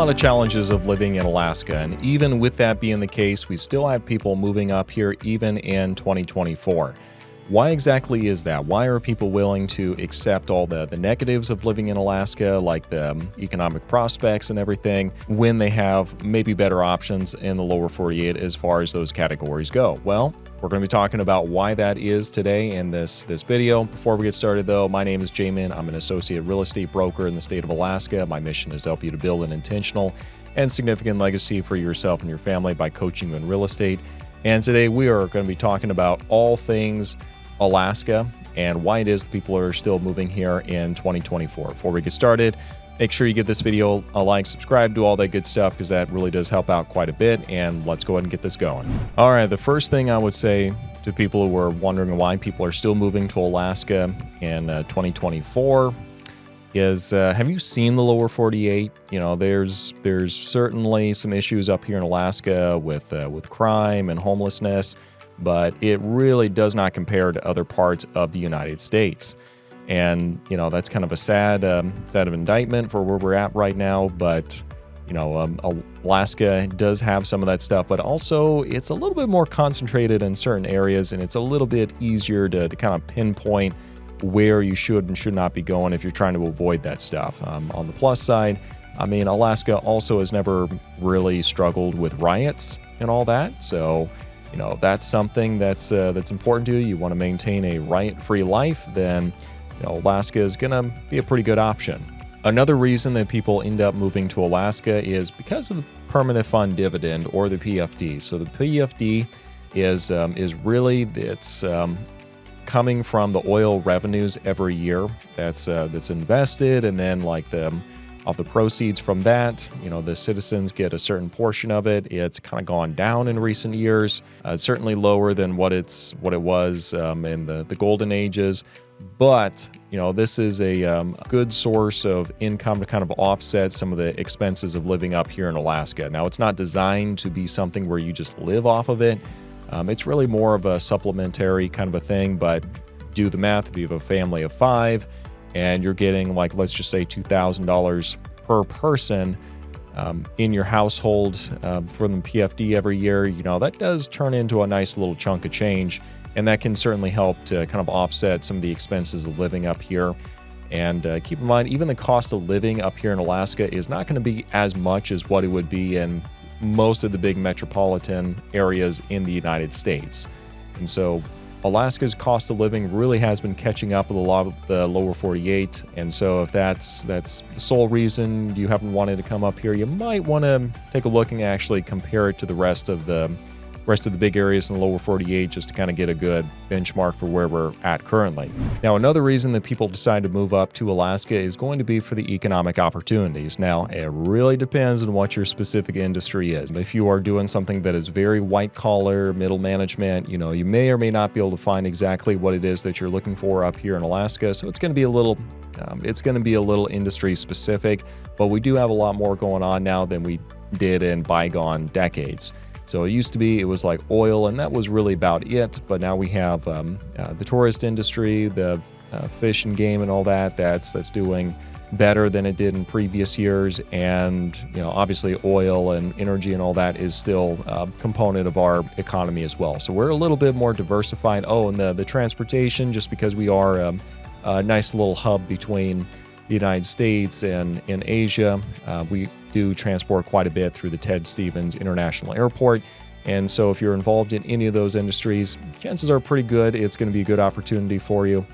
lot of challenges of living in Alaska, and even with that being the case, we still have people moving up here even in 2024. Why exactly is that? Why are people willing to accept all the negatives of living in Alaska, like the economic prospects and everything, when they have maybe better options in the lower 48 as far as those categories go? Well, we're going to be talking about why that is today in this video. Before we get started, though, my name is Jamin. I'm an associate real estate broker in the state of Alaska. My mission is to help you to build an intentional and significant legacy for yourself and your family by coaching you in real estate. And today we are going to be talking about all things Alaska and why it is that people are still moving here in 2024. Before we get started, make sure you give this video a like, subscribe, do all that good stuff, because that really does help out quite a bit. And let's go ahead and get this going. All right, the first thing I would say to people who are wondering why people are still moving to Alaska in 2024 is, have you seen the lower 48? You know, there's certainly some issues up here in Alaska with crime and homelessness, but it really does not compare to other parts of the United States. And, you know, that's kind of a sad indictment for where we're at right now. But, you know, Alaska does have some of that stuff, but also it's a little bit more concentrated in certain areas, and it's a little bit easier to kind of pinpoint where you should and should not be going if you're trying to avoid that stuff. On the plus side, I mean, Alaska also has never really struggled with riots and all that. So, you know, if that's something that's important to you, you want to maintain a riot-free life, then, you know, Alaska is going to be a pretty good option. Another reason that people end up moving to Alaska is because of the permanent fund dividend, or the PFD. So the PFD is really, it's coming from the oil revenues every year that's invested, and then like off the proceeds from that, you know, the citizens get a certain portion of it. It's kind of gone down in recent years, certainly lower than what it was in the golden ages. But, you know, this is a good source of income to kind of offset some of the expenses of living up here in Alaska. Now, it's not designed to be something where you just live off of it. It's really more of a supplementary kind of a thing, but do the math. If you have a family of 5 and you're getting, like, let's just say $2,000 per person in your household from the PFD every year, you know, that does turn into a nice little chunk of change. And that can certainly help to kind of offset some of the expenses of living up here. And keep in mind, even the cost of living up here in Alaska is not going to be as much as what it would be in most of the big metropolitan areas in the United States. And so Alaska's cost of living really has been catching up with a lot of the lower 48. And so if that's the sole reason you haven't wanted to come up here, you might want to take a look and actually compare it to the rest of the big areas in the lower 48, just to kind of get a good benchmark for where we're at currently. Now, another reason that people decide to move up to Alaska is going to be for the economic opportunities. Now, it really depends on what your specific industry is. If you are doing something that is very white collar, middle management, you know, you may or may not be able to find exactly what it is that you're looking for up here in Alaska. So it's going to be a little industry specific, but we do have a lot more going on now than we did in bygone decades. So it used to be, it was like oil, and that was really about it. But now we have the tourist industry, the fish and game and all that. That's doing better than it did in previous years. And, you know, obviously oil and energy and all that is still a component of our economy as well. So we're a little bit more diversified. Oh, and the transportation, just because we are a nice little hub between the United States and in Asia, we do transport quite a bit through the Ted Stevens International Airport. And so if you're involved in any of those industries, chances are pretty good it's going to be a good opportunity for you.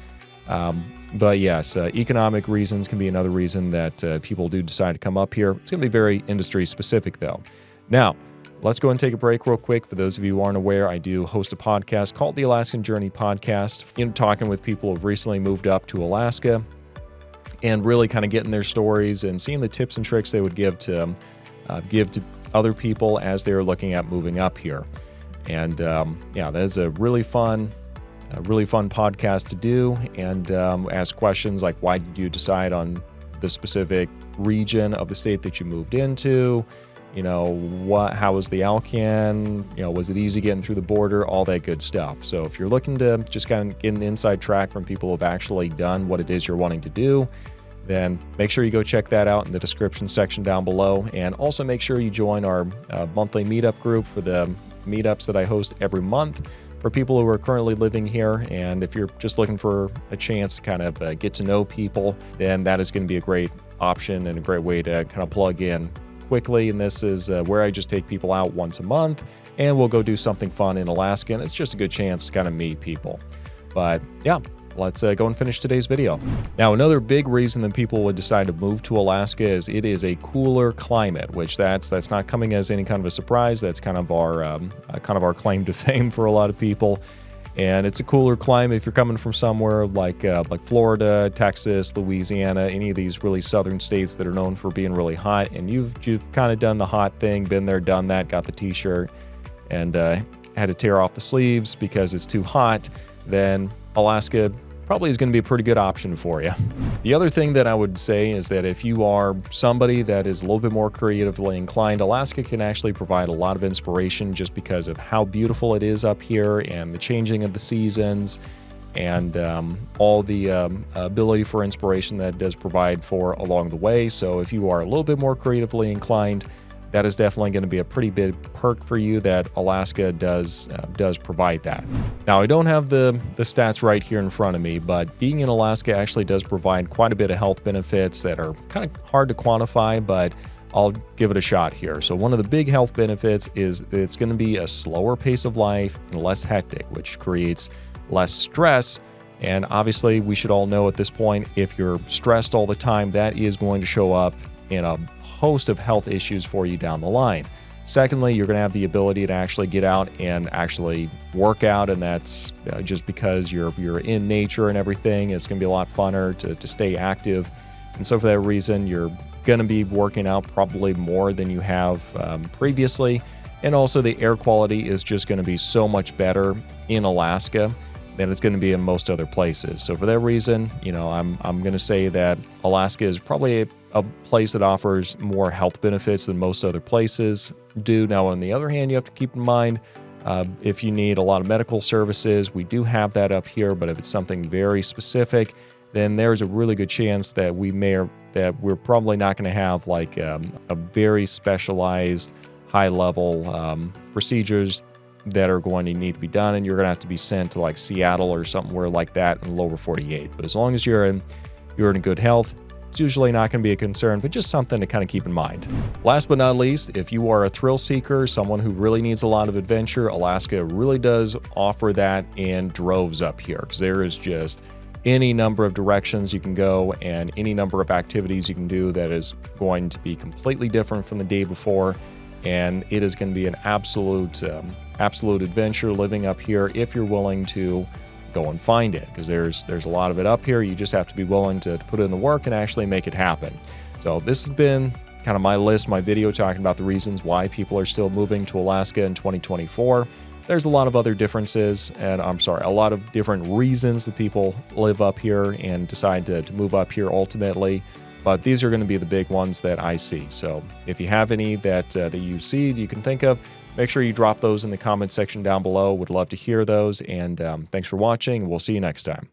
But yes, economic reasons can be another reason that people do decide to come up here. It's going to be very industry specific, though. Now, let's go and take a break real quick. For those of you who aren't aware, I do host a podcast called the Alaskan Journey Podcast. You know, talking with people who've recently moved up to Alaska, and really kind of getting their stories and seeing the tips and tricks they would give to other people as they're looking at moving up here. And yeah, that is a really fun podcast to do, and ask questions like, why did you decide on the specific region of the state that you moved into? You know, how was the Alaskan? You know, was it easy getting through the border? All that good stuff. So if you're looking to just kind of get an inside track from people who have actually done what it is you're wanting to do, then make sure you go check that out in the description section down below. And also make sure you join our monthly meetup group for the meetups that I host every month for people who are currently living here. And if you're just looking for a chance to kind of get to know people, then that is going to be a great option and a great way to kind of plug in quickly. And this is where I just take people out once a month and we'll go do something fun in Alaska. And it's just a good chance to kind of meet people. But yeah, let's go and finish today's video. Now, another big reason that people would decide to move to Alaska is it is a cooler climate, which that's not coming as any kind of a surprise. That's kind of our claim to fame for a lot of people. And it's a cooler climate if you're coming from somewhere like Florida, Texas, Louisiana, any of these really southern states that are known for being really hot. And you've kind of done the hot thing, been there, done that, got the t-shirt, and had to tear off the sleeves because it's too hot. Then Alaska probably is going to be a pretty good option for you. The other thing that I would say is that if you are somebody that is a little bit more creatively inclined, Alaska can actually provide a lot of inspiration just because of how beautiful it is up here and the changing of the seasons and all the ability for inspiration that it does provide for along the way. So if you are a little bit more creatively inclined, that is definitely going to be a pretty big perk for you that Alaska does provide that. Now, I don't have the stats right here in front of me, but being in Alaska actually does provide quite a bit of health benefits that are kind of hard to quantify, but I'll give it a shot here. So one of the big health benefits is it's going to be a slower pace of life and less hectic, which creates less stress. And obviously, we should all know at this point, if you're stressed all the time, that is going to show up in a host of health issues for you down the line. Secondly, you're going to have the ability to actually get out and actually work out, and that's just because you're in nature and everything. It's going to be a lot funner to stay active. And so for that reason, you're going to be working out probably more than you have previously. And also the air quality is just going to be so much better in Alaska than it's going to be in most other places. So for that reason, I'm going to say that Alaska is probably a place that offers more health benefits than most other places do. Now, on the other hand, you have to keep in mind if you need a lot of medical services, we do have that up here, but if it's something very specific, then there's a really good chance that we're probably not going to have like a very specialized high-level procedures that are going to need to be done, and you're going to have to be sent to like Seattle or somewhere like that in the lower 48. But as long as you're in good health, it's usually not going to be a concern, but just something to kind of keep in mind. Last but not least, if you are a thrill seeker, someone who really needs a lot of adventure, Alaska really does offer that in droves up here, because there is just any number of directions you can go and any number of activities you can do that is going to be completely different from the day before. And it is going to be an absolute adventure living up here if you're willing to go and find it, because there's a lot of it up here. You just have to be willing to put in the work and actually make it happen. So this has been kind of my video talking about the reasons why people are still moving to Alaska in 2024. There's a lot of other differences, and a lot of different reasons that people live up here and decide to move up here ultimately. But these are going to be the big ones that I see. So if you have any that you see, you can think of, make sure you drop those in the comment section down below. Would love to hear those. And thanks for watching. We'll see you next time.